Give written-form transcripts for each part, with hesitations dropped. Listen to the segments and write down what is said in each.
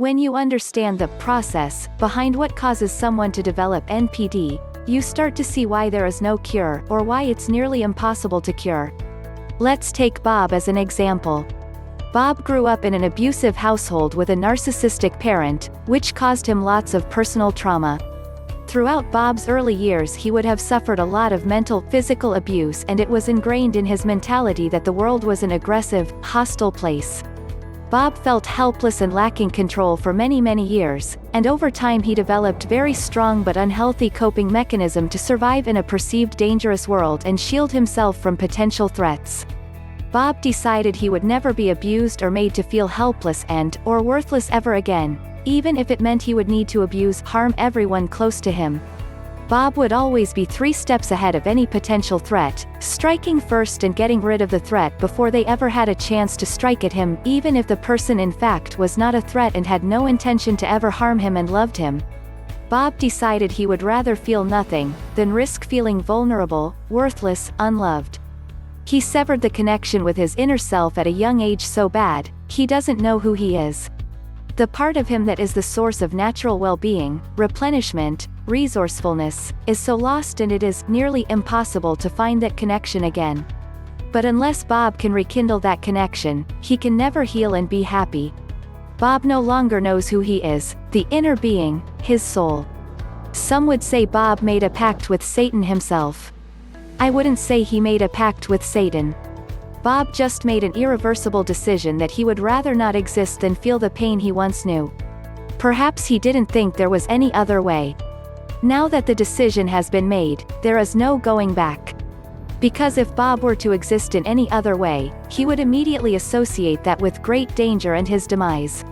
When you understand the process behind what causes someone to develop NPD, you start to see why there is no cure, or why it's nearly impossible to cure. Let's take Bob as an example. Bob grew up in an abusive household with a narcissistic parent, which caused him lots of personal trauma. Throughout Bob's early years he would have suffered a lot of mental, physical abuse, and it was ingrained in his mentality that the world was an aggressive, hostile place. Bob felt helpless and lacking control for many years, and over time he developed very strong but unhealthy coping mechanism to survive in a perceived dangerous world and shield himself from potential threats. Bob decided he would never be abused or made to feel helpless or worthless ever again, even if it meant he would need to harm everyone close to him. Bob would always be 3 steps ahead of any potential threat, striking first and getting rid of the threat before they ever had a chance to strike at him, even if the person in fact was not a threat and had no intention to ever harm him and loved him. Bob decided he would rather feel nothing than risk feeling vulnerable, worthless, unloved. He severed the connection with his inner self at a young age so bad, he doesn't know who he is. The part of him that is the source of natural well-being, replenishment, resourcefulness, is so lost, and it is nearly impossible to find that connection again. But unless Bob can rekindle that connection, he can never heal and be happy. Bob no longer knows who he is, the inner being, his soul. Some would say Bob made a pact with Satan himself. I wouldn't say he made a pact with Satan. Bob just made an irreversible decision that he would rather not exist than feel the pain he once knew. Perhaps he didn't think there was any other way. Now that the decision has been made, there is no going back. Because if Bob were to exist in any other way, he would immediately associate that with great danger and his demise.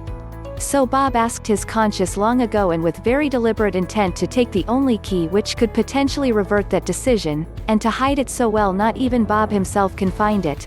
So Bob asked his conscience long ago, and with very deliberate intent, to take the only key which could potentially revert that decision, and to hide it so well not even Bob himself can find it.